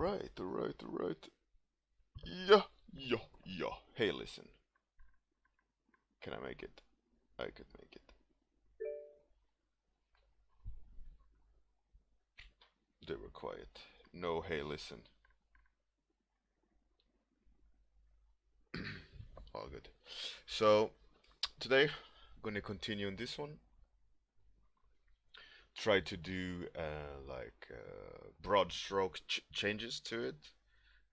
alright. Yeah, yeah, yeah. Hey, listen. Can I make it? I could make it. They were quiet. No, hey, listen. All good. So, today, I'm gonna continue on this one. Try to do broad stroke changes to it.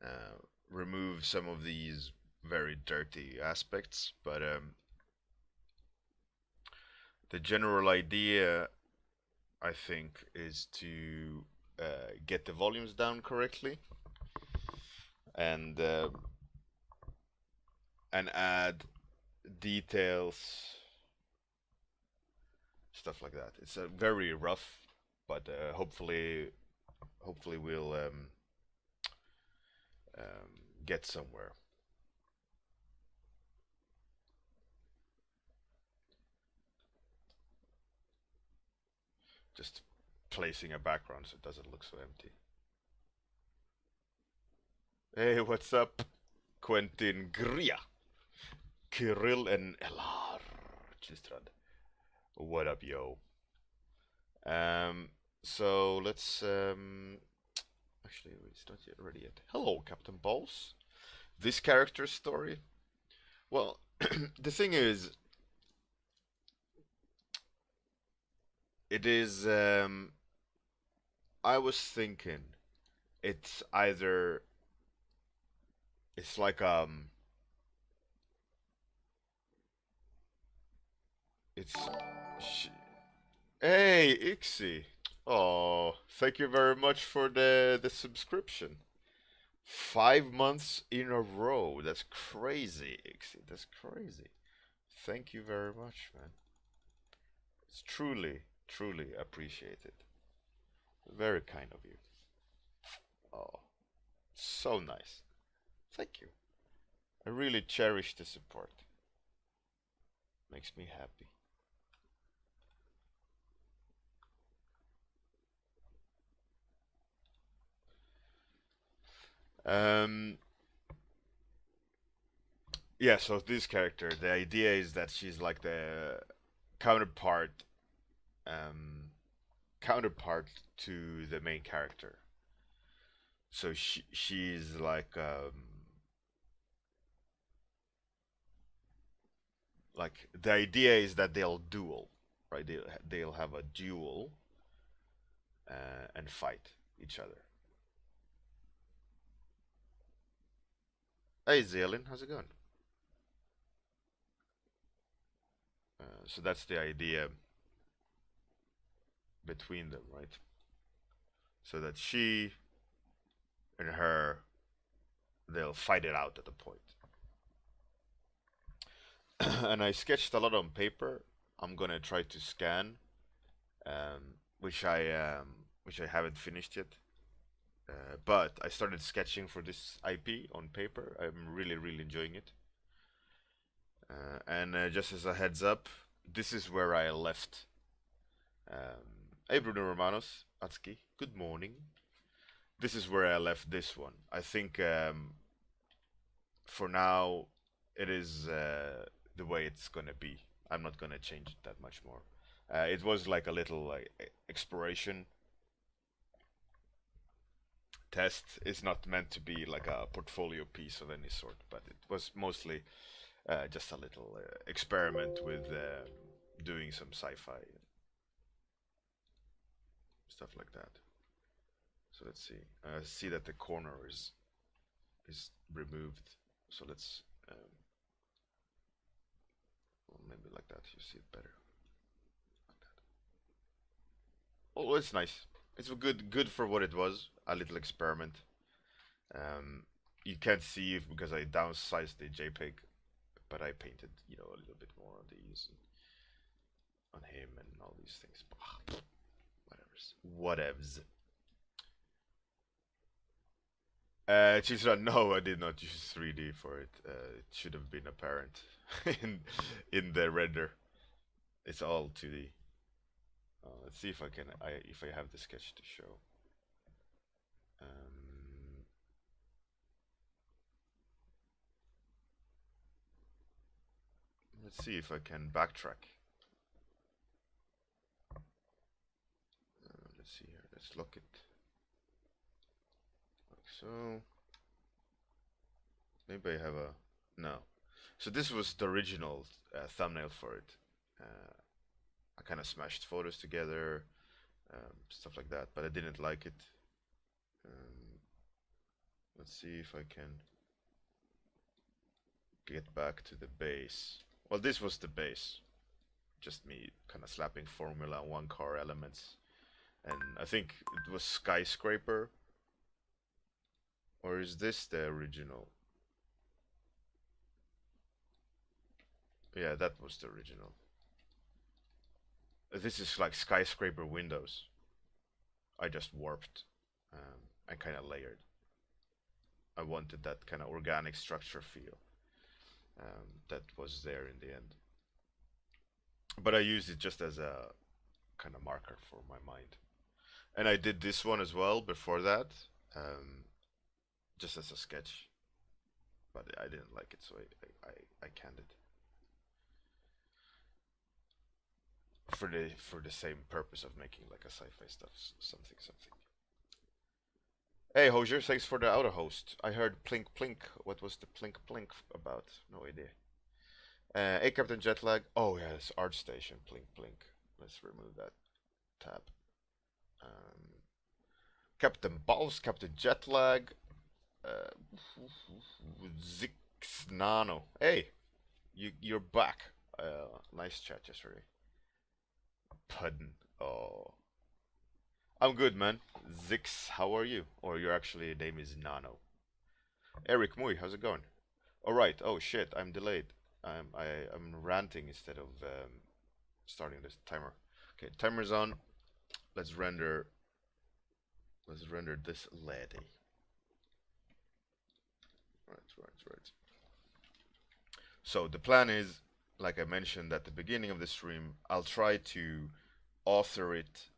Uh, Remove some of these very dirty aspects, but the general idea, I think, is to get the volumes down correctly and uh, and add details, stuff like that. It's very rough, but hopefully we'll get somewhere. Just placing a background so it doesn't look so empty. Hey, what's up, Quentin Gria, Kirill, and Elar Chistrad? What up, yo? Um, so let's actually it's not yet ready yet. Hello, Captain Balls. This character's story. Well, the thing is, it is. I was thinking, it's either it's like it's. Sh- hey, Ixie. Oh, thank you very much for the subscription. 5 months in a row. That's crazy, Ixie. That's crazy. Thank you very much, man. It's truly appreciated. Very kind of you. Oh, so nice. Thank you. I really cherish the support. Makes me happy. Um, yeah, so this character, the idea is that she's like the counterpart, um, counterpart to the main character. So she's like the idea is that they'll duel, right? They'll have a duel and fight each other. Hey, Zalin, how's it going? So that's the idea between them, right? So that she and her, they'll fight it out at a point. And I sketched a lot on paper. I'm gonna try to scan, um, which I haven't finished yet. But I started sketching for this IP on paper. I'm really enjoying it. And just as a heads up, this is where I left. Hey Bruno Romanos, Atsuki, good morning. This is where I left this one. I think for now it is the way it's gonna be. I'm not gonna change it that much more. It was like a little exploration test. It's not meant to be like a portfolio piece of any sort, but it was mostly just a little experiment with doing some sci-fi stuff like that. So let's see. See that the corner is removed. So let's well, maybe like that. You see it better. Like that. Oh, it's nice. It's good for what it was. A little experiment. Um, you can't see it because I downsized the JPEG, but I painted, a little bit more on these, on him, and all these things. Whatevs. Chisra, no, I did not use 3D for it. It should have been apparent in in the render. It's all 2D. Let's see if I can. If I have the sketch to show. Let's see if I can backtrack. Let's see here. Let's look it like so. Maybe I have a no. So this was the original thumbnail for it. I kind of smashed photos together, stuff like that, but I didn't like it. Let's see if I can get back to the base. Well, this was the base. Just me kind of slapping Formula 1 car elements. And I think it was Skyscraper. Or is this the original? Yeah, that was the original. This is like Skyscraper windows. I just warped and kind of layered. I wanted that kind of organic structure feel that was there in the end. But I used it just as a kind of marker for my mind. And I did this one as well before that, just as a sketch. But I didn't like it, so I canned it. For the same purpose of making like a sci-fi stuff, something. Hey Hosier, thanks for the auto host. I heard plink plink. What was the plink plink about? No idea. Hey Captain Jetlag. Oh yeah, it's Art Station. Plink plink. Let's remove that tab. Captain Balls, Captain Jetlag, Zix Nano. Hey, you're back. Nice chat yesterday. Puddin. Oh, I'm good, man. Zix, how are you? Or your actually name is Nano. Eric Mui, how's it going? All right. Oh shit, I'm delayed. I'm ranting instead of starting this timer. Okay, timer's on. Let's render. Let's render this lady. Right. So the plan is, like I mentioned at the beginning of the stream, I'll try to author it,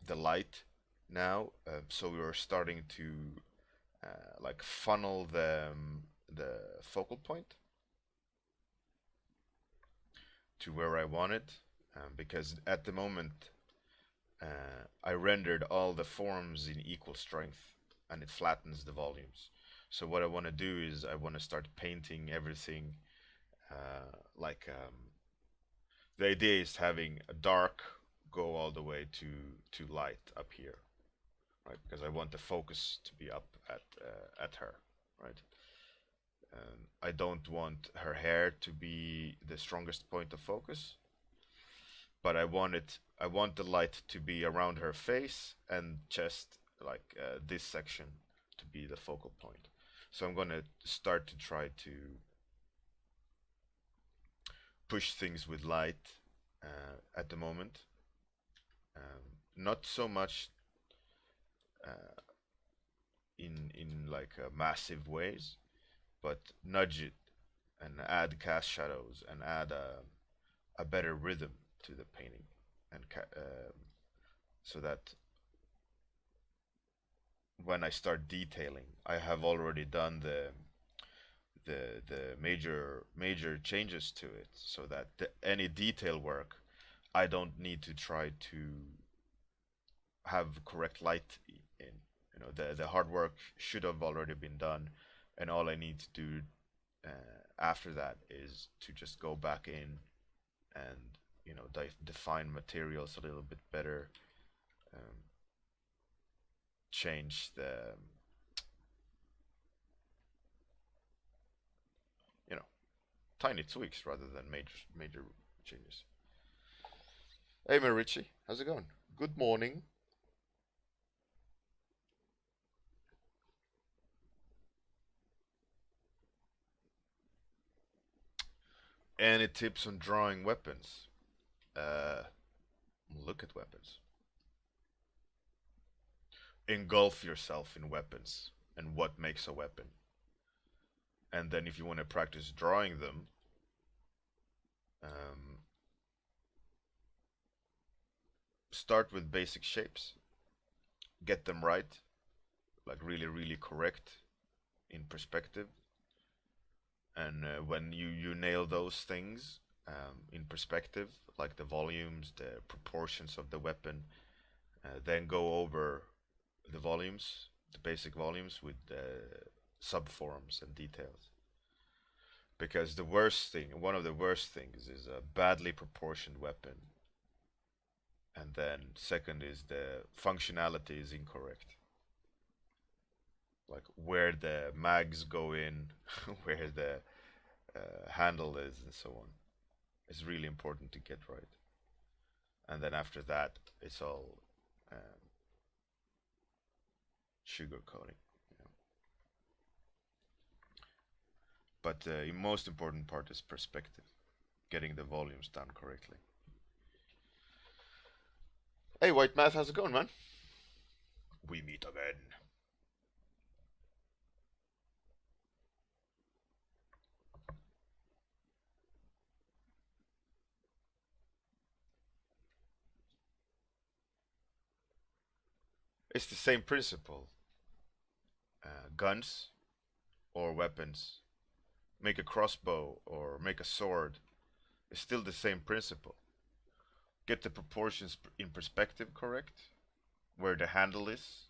the light now. So we're starting to like funnel the focal point to where I want it, because at the moment I rendered all the forms in equal strength and it flattens the volumes. So what I want to do is I want to start painting everything like the idea is having a dark go all the way to light up here, right? Because I want the focus to be up at her, right? I don't want her hair to be the strongest point of focus, but I want the light to be around her face and chest, like this section to be the focal point. So I'm gonna start to try to push things with light at the moment. Not so much in like massive ways, but nudge it and add cast shadows and add a better rhythm to the painting, and so that when I start detailing, I have already done the major changes to it, so that any detail work, I don't need to try to have correct light in. You know, the hard work should have already been done, and all I need to do after that is to just go back in and, you know, define materials a little bit better, change the, you know, tiny tweaks rather than major changes. Hey Marici, how's it going? Good morning. Any tips on drawing weapons? Look at weapons. Engulf yourself in weapons and what makes a weapon. And then if you want to practice drawing them, start with basic shapes. Get them right, like really correct in perspective. And when you nail those things in perspective, like the volumes, the proportions of the weapon, then go over the volumes, the basic volumes with subforms and details. Because the worst thing, one of the worst things, is a badly proportioned weapon. And then second is the functionality is incorrect. Like where the mags go in, where the handle is, and so on. It's really important to get right. And then after that, it's all sugar coating. But the most important part is perspective, getting the volumes done correctly. Hey, White Math, how's it going, man? We meet again. It's the same principle. Guns or weapons, make a crossbow or make a sword, it's still the same principle. Get the proportions in perspective correct, where the handle is,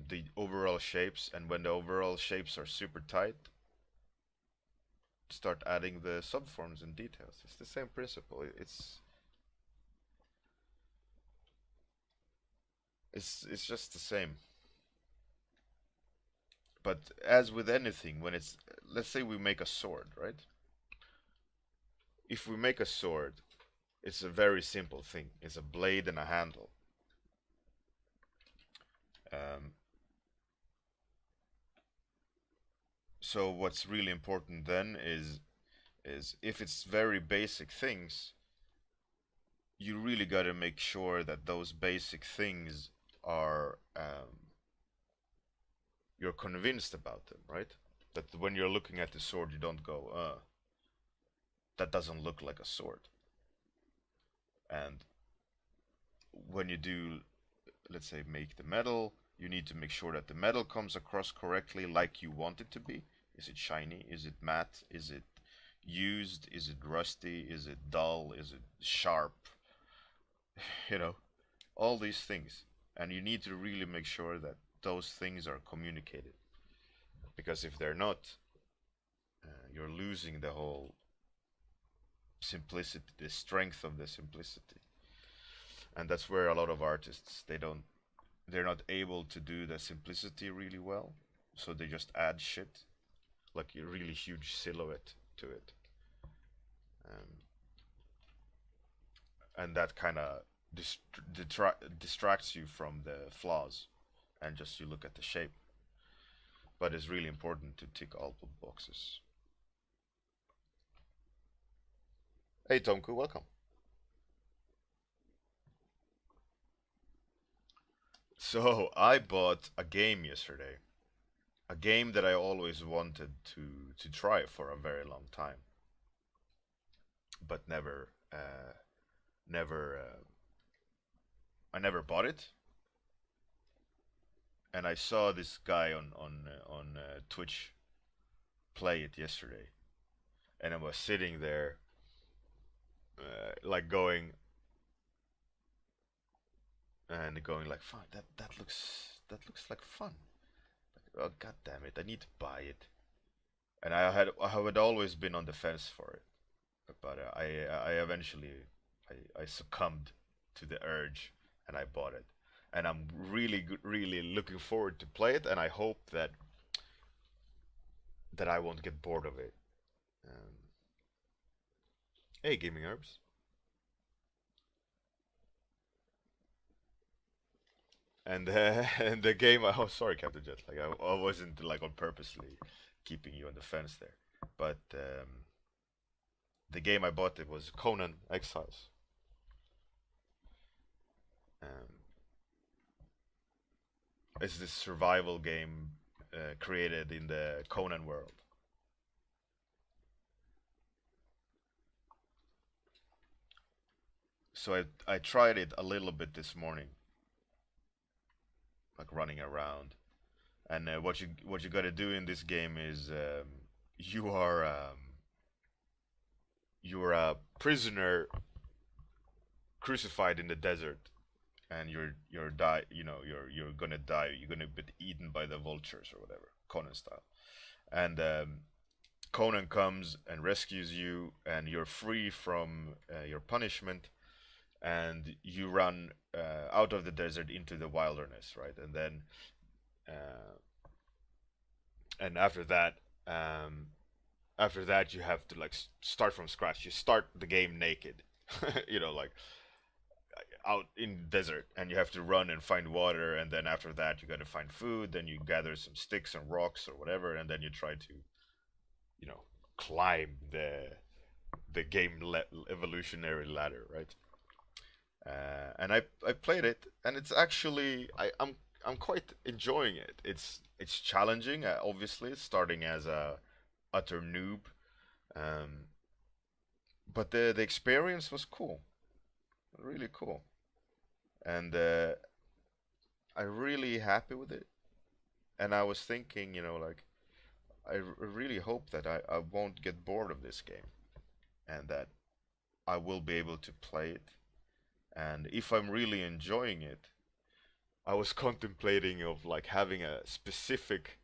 the overall shapes, and when the overall shapes are super tight, start adding the subforms and details. It's the same principle. It's just the same. But as with anything, when it's, let's say we make a sword, right? If we make a sword, it's a very simple thing. It's a blade and a handle. So what's really important then is if it's very basic things, you really got to make sure that those basic things are you're convinced about them, right? That when you're looking at the sword, you don't go, that doesn't look like a sword. And when you do, let's say, make the metal, you need to make sure that the metal comes across correctly like you want it to be. Is it shiny? Is it matte? Is it used? Is it rusty? Is it dull? Is it sharp? You know, all these things. And you need to really make sure that those things are communicated. Because if they're not, you're losing the whole simplicity, the strength of the simplicity. And that's where a lot of artists, they're not able to do the simplicity really well. So they just add shit, like a really huge silhouette to it. And that kind of distracts you from the flaws, and just you look at the shape. But it's really important to tick all the boxes. Hey Tomku, welcome. So I bought a game yesterday, a game that I always wanted to try for a very long time, but never I never bought it. And I saw this guy on Twitch play it yesterday, and I was sitting there, like going like, fun. That looks like fun. Like, oh god damn it! I need to buy it. And I had always been on the fence for it, but I eventually I succumbed to the urge, and I bought it. And I'm really looking forward to play it, and I hope that I won't get bored of it. Um, hey, gaming herbs. And and the game. Oh, sorry, Captain Jet. Like I wasn't like on purposely keeping you on the fence there, but the game I bought, it was Conan Exiles. Um, it's this survival game created in the Conan world. So I tried it a little bit this morning, like running around, And what you got to do in this game is you are you're a prisoner crucified in the desert, and you're gonna die. You're gonna be eaten by the vultures or whatever, Conan style. And Conan comes and rescues you, and you're free from your punishment, and you run out of the desert into the wilderness, right? And then uh, and after that you have to like start from scratch. You start the game naked, like out in the desert, and you have to run and find water, and then after that you got to find food, then you gather some sticks and rocks or whatever, and then you try to you know climb the game evolutionary ladder, right? And I played it, and it's actually I'm quite enjoying it. It's challenging, obviously, starting as a utter noob, um, but the experience was cool, really cool, and I'm really happy with it. And I was thinking, like really hope that I won't get bored of this game, and that I will be able to play it. And if I'm really enjoying it, I was contemplating of like having a specific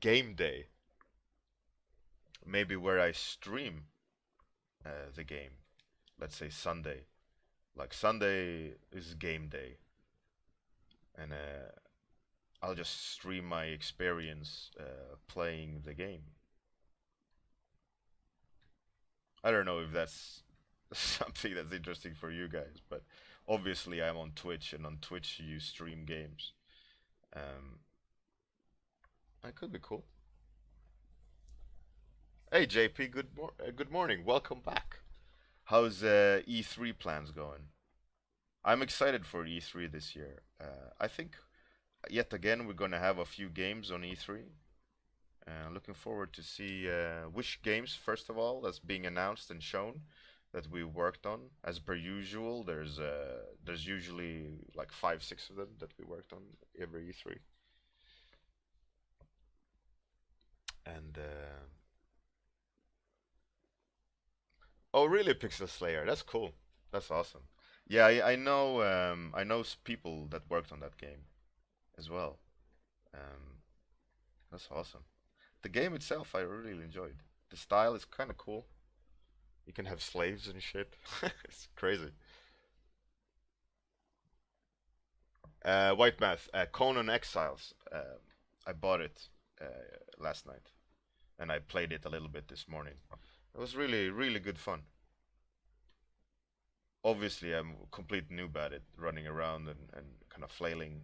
game day, maybe where I stream the game. Let's say Sunday. Like Sunday is game day, and I'll just stream my experience playing the game. I don't know if that's something that's interesting for you guys, but obviously I'm on Twitch, and on Twitch you stream games. Um, that could be cool. Hey JP, good morning. Welcome back. How's E3 plans going? I'm excited for E3 this year. I think yet again we're gonna have a few games on E3. Looking forward to see which games, first of all, that's being announced and shown that we worked on. As per usual, there's usually like five, six of them that we worked on every E3. And oh, really, Pixel Slayer? That's cool. That's awesome. Yeah, I know people that worked on that game as well. Um, that's awesome. The game itself, I really enjoyed. The style is kind of cool. You can have slaves and shit. It's crazy. White Math, Conan Exiles. I bought it uh, last night, and I played it a little bit this morning. It was really, really good fun. Obviously, I'm a complete noob at it, running around and kind of flailing,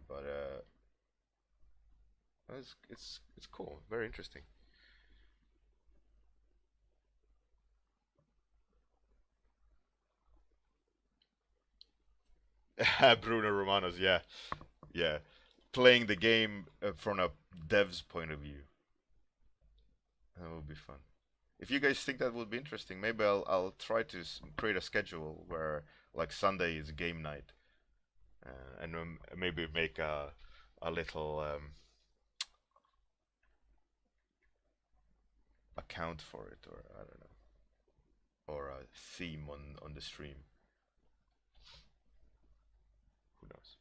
but it's cool, very interesting. Bruno Romanos, yeah, yeah, playing the game from a dev's point of view. That would be fun. If you guys think that would be interesting, maybe I'll try to create a schedule where like Sunday is game night, and maybe make a little account for it, or I don't know, or a theme on the stream. Who knows?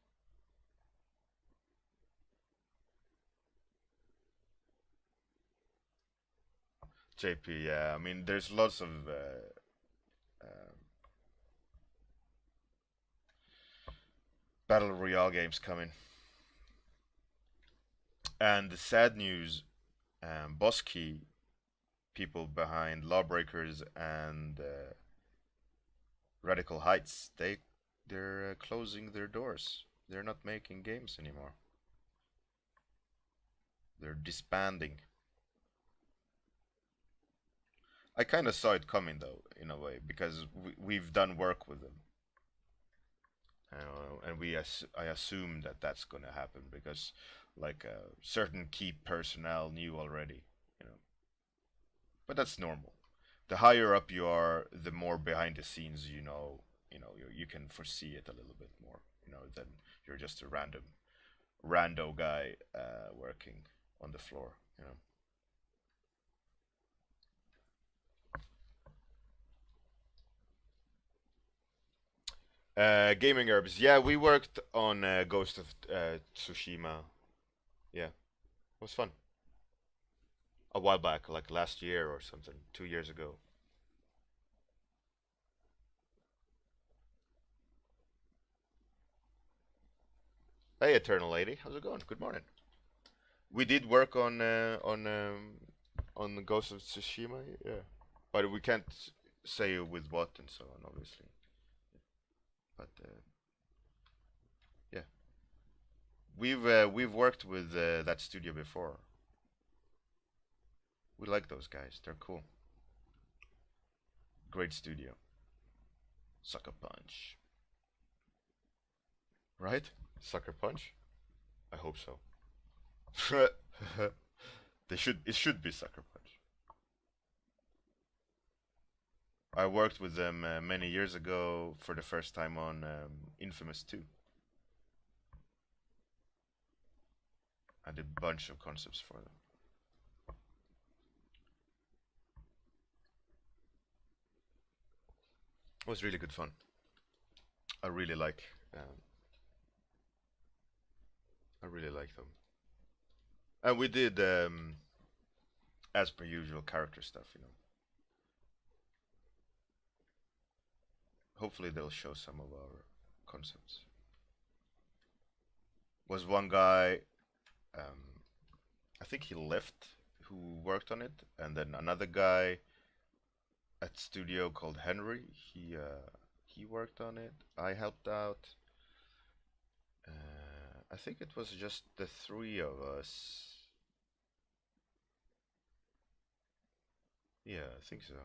JP, yeah. I mean, there's lots of um battle royale games coming, and the sad news, Boss Key, people behind Lawbreakers and Radical Heights, they're closing their doors. They're not making games anymore. They're disbanding. I kind of saw it coming though, in a way, because we've done work with them, and I assume that that's gonna happen because like certain key personnel knew already, you know. But that's normal. The higher up you are, the more behind the scenes you know. You can foresee it a little bit more, than you're just a random rando guy working on the floor, you know. Gaming herbs. Yeah, we worked on Ghost of Tsushima. Yeah, it was fun. A while back, like last year or something, 2 years ago. Hey, Eternal Lady, how's it going? Good morning. We did work on the Ghost of Tsushima, yeah, but we can't say with what and so on, obviously. But yeah, we've worked with that studio before. We like those guys. They're cool. Great studio. Sucker Punch. Right? Sucker Punch? I hope so. It should be Sucker Punch. I worked with them many years ago for the first time on Infamous 2. I did a bunch of concepts for them. It was really good fun. I really like um, I really like them. And we did as per usual character stuff, you know. Hopefully they'll show some of our concepts. Was one guy, um, I think he left, who worked on it, and then another guy at studio called Henry. He worked on it. I helped out. I think it was just the three of us. Yeah, I think so.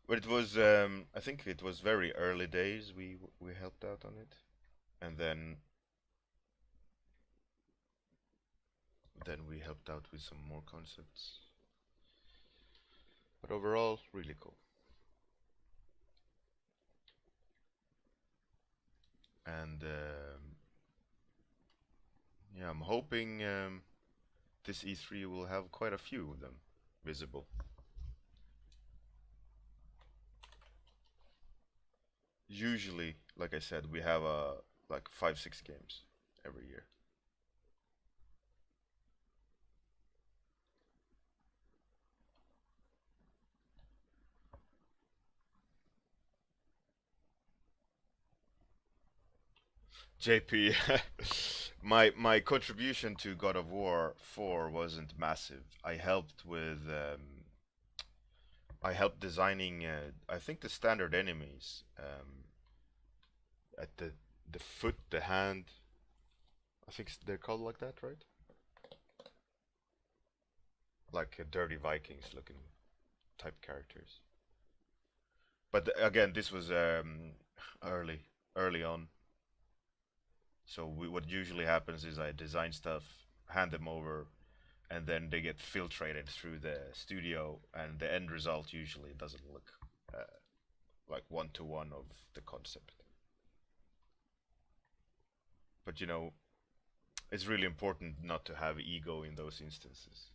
But it was, I think it was very early days. We helped out on it, and then we helped out with some more concepts. But overall, really cool. And yeah, I'm hoping this E3 will have quite a few of them visible. Usually, like I said, we have like 5, 6 games every year. JP, my contribution to God of War 4 wasn't massive. I helped designing I think the standard enemies at the foot, the hand. I think they're called like that, right? Like dirty Vikings looking type characters. But again, this was early early on. So what usually happens is I design stuff, hand them over, and then they get filtrated through the studio, and the end result usually doesn't look like one to one of the concept. But you know, it's really important not to have ego in those instances.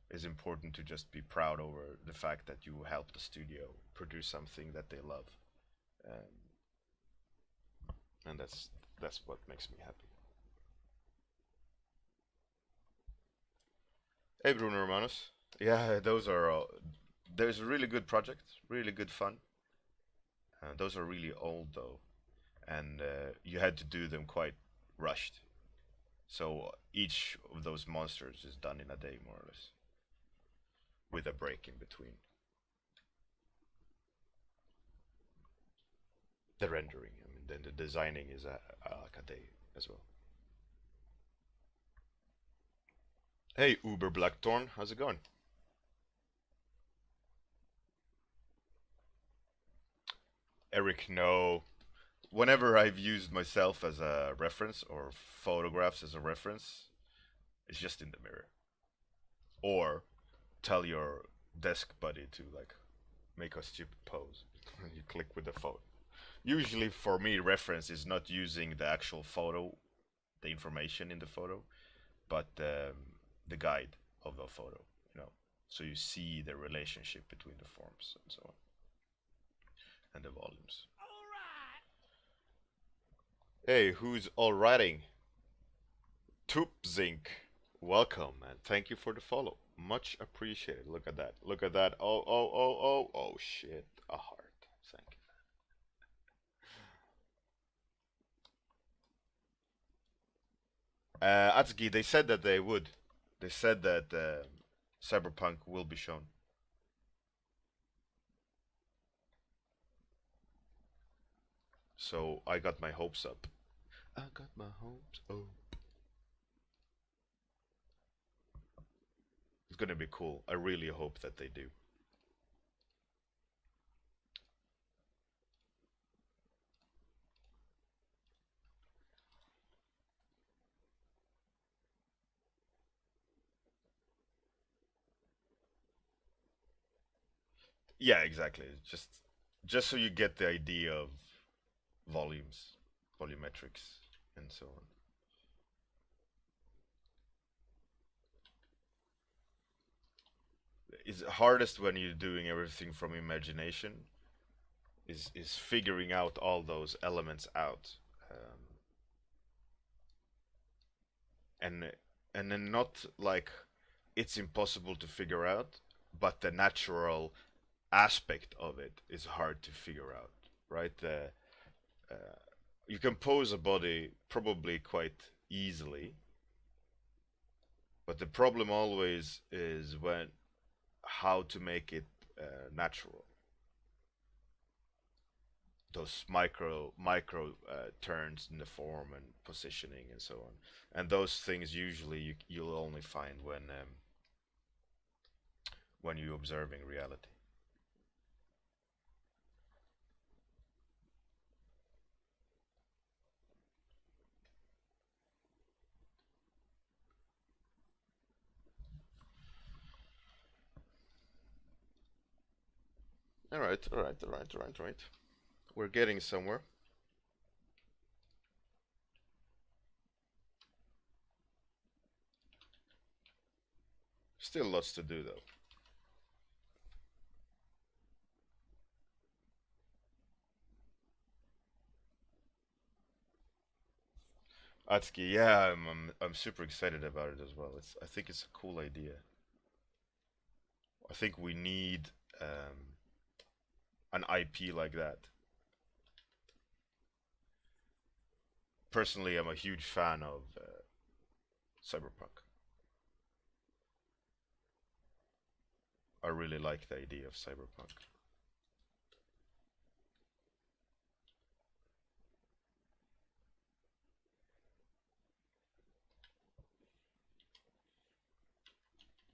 It's important to just be proud over the fact that you help the studio produce something that they love, um, and that's what makes me happy. Hey, Bruno Romanos. Yeah, those are all. There's a really good project, really good fun. Those are really old though, and you had to do them quite rushed. So each of those monsters is done in a day, more or less, with a break in between. The rendering, I mean, then the designing is like a day as well. Hey, Uber Blackthorn, how's it going? Eric, no. Whenever I've used myself as a reference or photographs as a reference, it's just in the mirror. Or tell your desk buddy to like make a stupid pose. You click with the phone. Usually, for me, reference is not using the actual photo, the information in the photo, but the guide of the photo. You know, so you see the relationship between the forms and so on, and the volumes. Hey, who's all writing? Toopzink, welcome and thank you for the follow. Much appreciated. Look at that. Look at that. Oh, oh, oh, oh, oh, shit. A heart. Thank you. Atsuki, they said that they would. They said that Cyberpunk will be shown. So I got my hopes up. I got my hopes up. It's gonna be cool. I really hope that they do. Yeah, exactly. Just so you get the idea of volumes, volumetrics, and so on. It's hardest when you're doing everything from imagination. Is figuring out all those elements out, and and then not like it's impossible to figure out, but the natural aspect of it is hard to figure out, right? Uh, you can pose a body probably quite easily, but the problem always is when how to make it natural. Those micro turns in the form and positioning and so on, and those things usually you'll only find when you're observing reality. All right, all right, all right, all right, all right. We're getting somewhere. Still lots to do though. Atsuki, yeah, I'm super excited about it as well. I think it's a cool idea. I think we need an IP like that. Personally, I'm a huge fan of Cyberpunk. I really like the idea of Cyberpunk.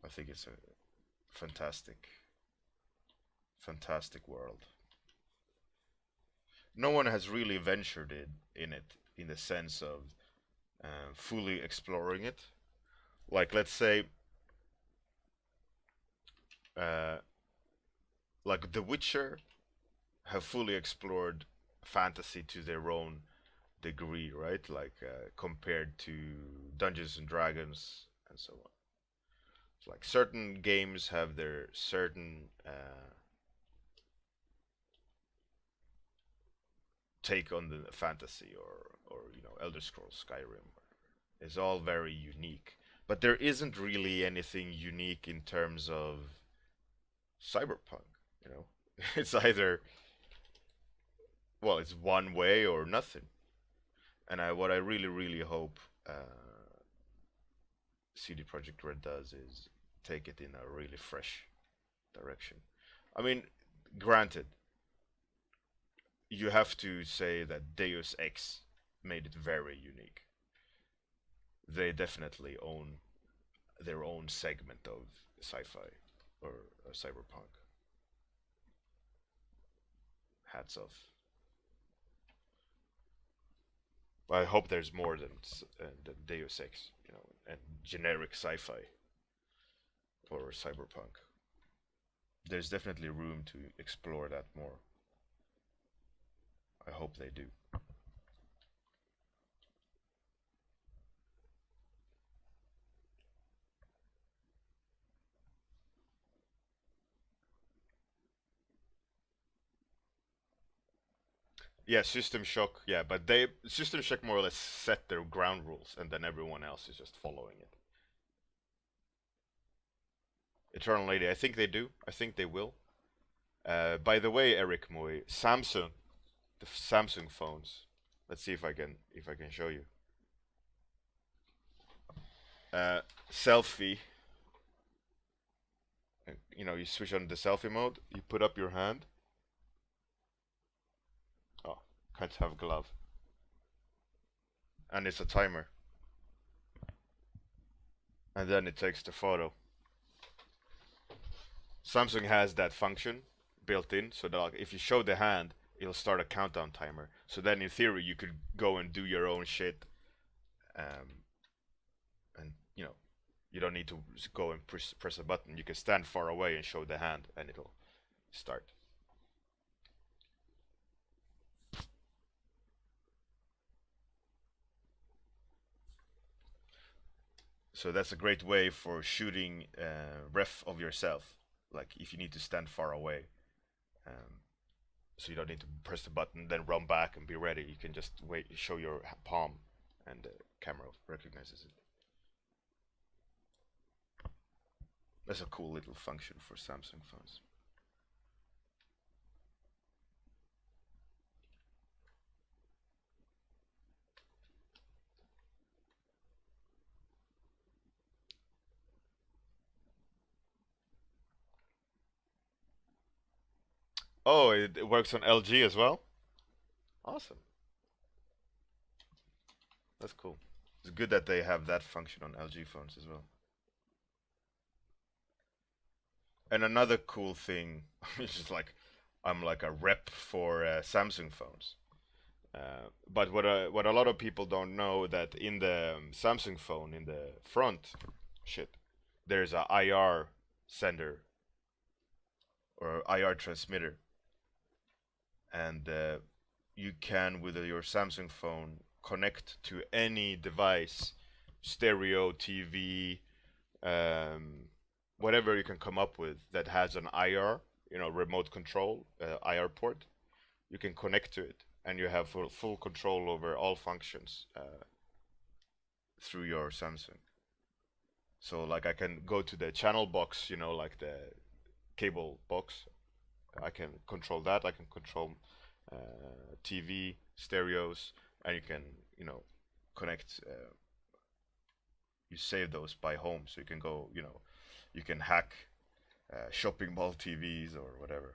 I think it's a fantastic, fantastic world. No one has really ventured in it in the sense of fully exploring it. Like, let's say, uh, like The Witcher have fully explored fantasy to their own degree, right? Like compared to Dungeons and Dragons and so on. It's like certain games have their certain take on the fantasy, or you know, Elder Scrolls Skyrim. It's all very unique, but there isn't really anything unique in terms of cyberpunk. You know, it's either, well, it's one way or nothing. And what I really really hope CD Projekt Red does is take it in a really fresh direction. I mean, granted, you have to say that Deus Ex made it very unique. They definitely own their own segment of sci-fi or cyberpunk. Hats off. But I hope there's more than Deus Ex, you know, and generic sci-fi or cyberpunk. there's definitely room to explore that more. I hope they do. Yeah, System Shock. Yeah, but they System Shock more or less set their ground rules, and then everyone else is just following it. Eternal Lady, I think they do. I think they will. By the way, Eric Moy, Samsung, the Samsung phones. Let's see if I can show you. Uh, Selfie. You know, you switch on the selfie mode. You put up your hand. Oh, can't have glove. And it's a timer. And then it takes the photo. Samsung has that function built in, so that like, if you show the hand, it'll start a countdown timer. So then, in theory, you could go and do your own shit, and you don't need to go and press a button. You can stand far away and show the hand, and it'll start. So that's a great way for shooting ref of yourself. Like if you need to stand far away, um, so you don't need to press the button, then run back and be ready. You can just wait, show your palm, and the camera recognizes it. That's a cool little function for Samsung phones. Oh, it works on LG as well? Awesome. That's cool. It's good that they have that function on LG phones as well. And another cool thing, which is like, I'm like a rep for Samsung phones. But what a lot of people don't know that in the Samsung phone in the front, shit, there's a IR sender or IR transmitter, and you can with your Samsung phone connect to any device, stereo, TV, um, whatever you can come up with that has an IR, remote control IR port. You can connect to it, and you have full control over all functions through your Samsung. So like I can go to the channel box, like the cable box. I can control that. I can control TV, stereos, and you can, connect. You save those by home, so you can go, you can hack shopping mall TVs or whatever.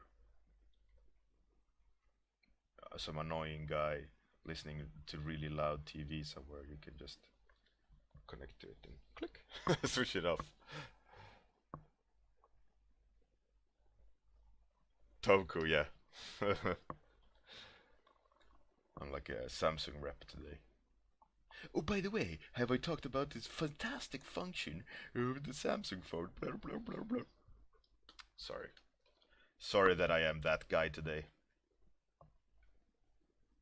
Some annoying guy listening to really loud TV somewhere, you can just connect to it and click, switch it off. Toku, yeah. I'm like a Samsung rep today. Oh, by the way, have I talked about this fantastic function of the Samsung phone? Blah blah blah blah. Sorry. Sorry that I am that guy today.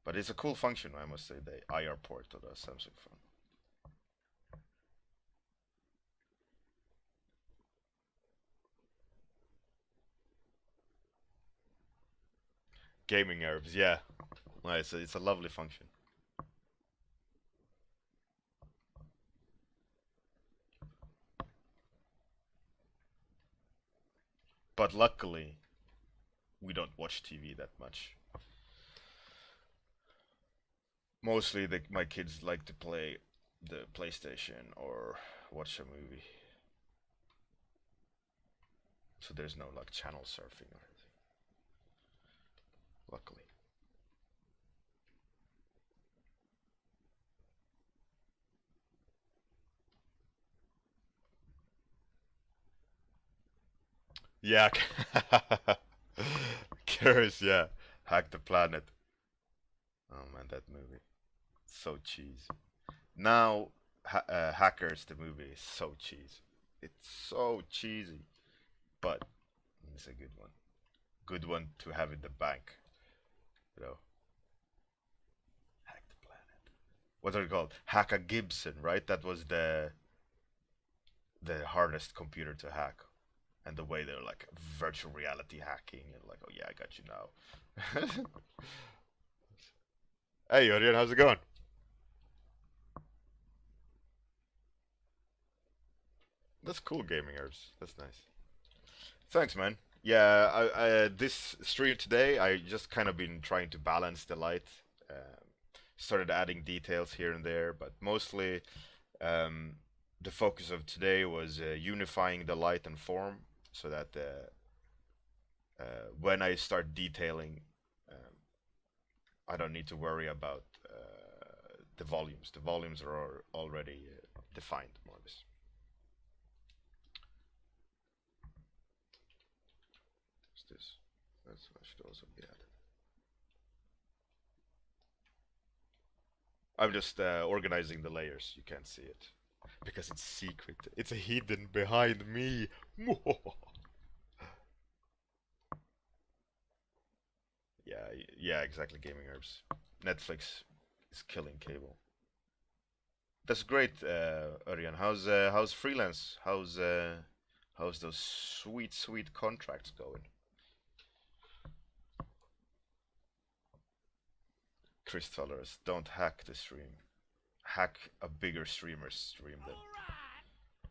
But it's a cool function, I must say, the IR port of the Samsung phone. Gaming herbs, yeah. Nice, it's a lovely function. But luckily, we don't watch TV that much. Mostly, my kids like to play the PlayStation or watch a movie. So there's no like channel surfing or anything. Luckily. Yeah. Curious, yeah. Hack the Planet. Oh man, that movie. So cheesy. Now, Hackers, the movie, is so cheesy. It's so cheesy. But is a good one. Good one to have in the bank. You know, hack the planet. What are they called? Hack a Gibson, right? That was the hardest computer to hack. And the way they're like virtual reality hacking and like, oh yeah, I got you now. Hey, Orion, how's it going? That's cool, gaming herbs. That's nice. Thanks, man. Yeah, I this stream today, I just kind of been trying to balance the light. Started adding details here and there, but mostly um, the focus of today was unifying the light and form so that when I start detailing, um, I don't need to worry about the volumes. The volumes are already defined, more or less. What's this? That should also be added. I'm just organizing the layers. You can't see it because it's secret. It's hidden behind me. Yeah, yeah, exactly. Gaming herbs. Netflix is killing cable. That's great, Örjan. How's freelance? How's those sweet contracts going? Chris Tollers, don't hack the stream. Hack a bigger streamer's stream. Then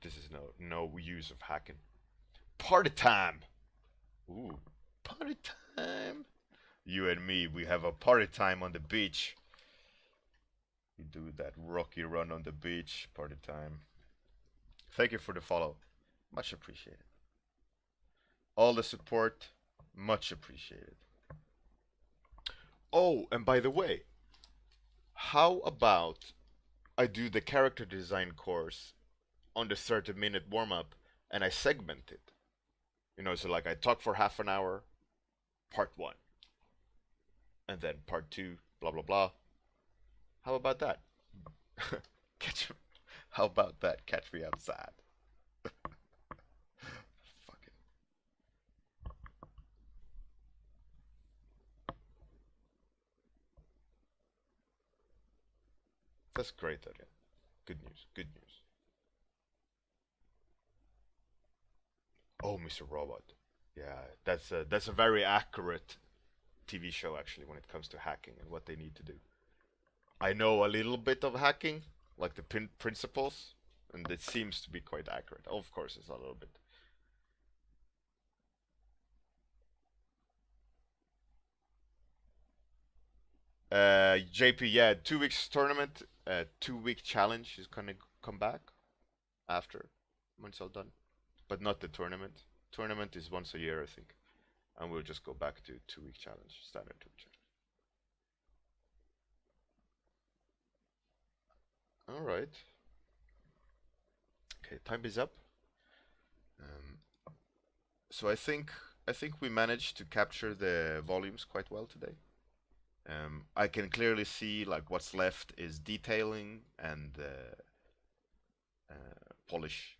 this is no use of hacking. Party time. Ooh, party time. You and me, we have a party time on the beach. We do that rocky run on the beach. Party time. Thank you for the follow. Much appreciated. All the support, much appreciated. Oh, and by the way, how about I do the character design course on the 30-minute warm up and I segment it? You know, so like I talk for half an hour, part one, and then part two, blah blah blah. How about that? Catch, how about that? Catch me outside. Fuck it. That's great, again. Good news. Good news. Oh, Mr. Robot. Yeah, that's a very accurate TV show actually when it comes to hacking and what they need to do. I know a little bit of hacking, like the principles, and it seems to be quite accurate. Of course, it's a little bit. JP, yeah, 2 weeks tournament, 2 week challenge is gonna come back after when it's all done, but not the tournament. Tournament is once a year, I think, and we'll just go back to 2 week challenge, standard 2 week challenge. All right. Okay, time is up. Um, so I think we managed to capture the volumes quite well today. I can clearly see like what's left is detailing and polish,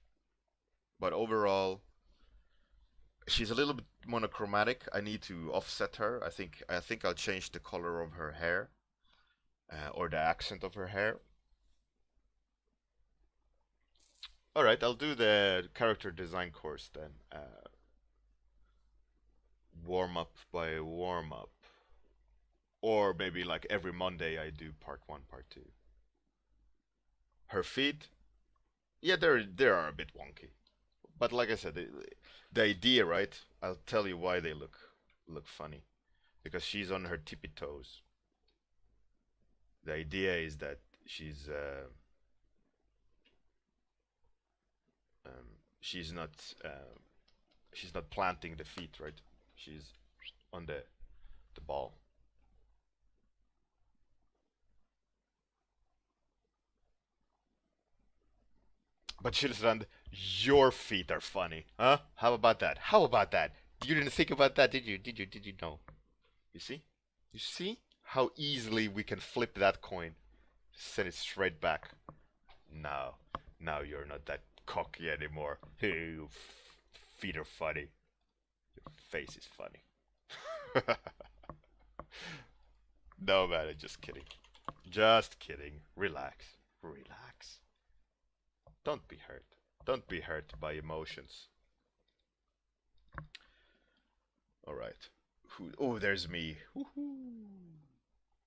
but overall, she's a little bit monochromatic. I need to offset her. I think I'll change the color of her hair or the accent of her hair. All right, I'll do the character design course then. Warm up by warm up. Or maybe like every Monday I do part one, part two. Her feet, yeah, they are a bit wonky, but like I said, the idea, right? I'll tell you why they look funny, because she's on her tippy toes. The idea is that she's not she's not planting the feet, right? She's on the ball. But Chilsrand, your feet are funny, huh? How about that? How about that? You didn't think about that, did you? Did you know? You see? You see how easily we can flip that coin, send it straight back. Now, now you're not that cocky anymore. Hey, feet are funny. Your face is funny. No, man, I'm just kidding. Just kidding. Relax. Relax. Don't be hurt. Don't be hurt by emotions. Alright. Oh, there's me.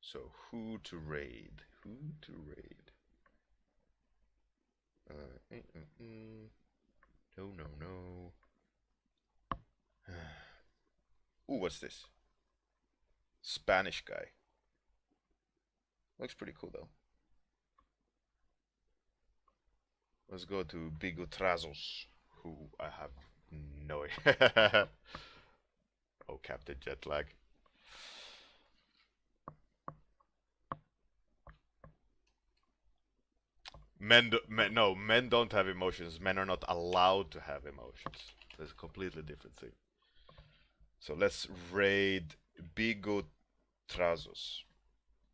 So, who to raid? Who to raid? No, no, no. Ooh, what's this? Spanish guy. Looks pretty cool, though. Let's go to Bigotrazos, who I have no idea. Oh, Captain Jetlag. Men don't have emotions. Men are not allowed to have emotions. That's a completely different thing. So let's raid Bigotrazos.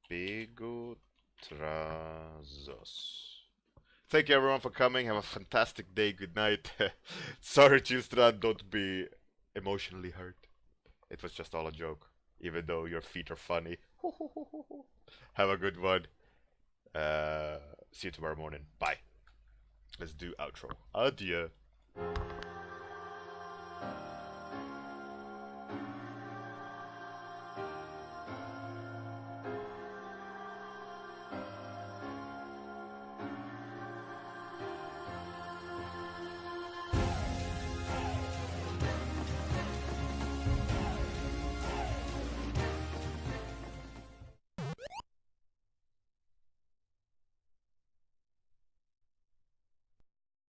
Bigotrazos. Thank you everyone for coming. Have a fantastic day. Good night. Sorry, Chilstrand, don't be emotionally hurt. It was just all a joke, even though your feet are funny. Have a good one. See you tomorrow morning. Bye. Let's do outro. Adieu.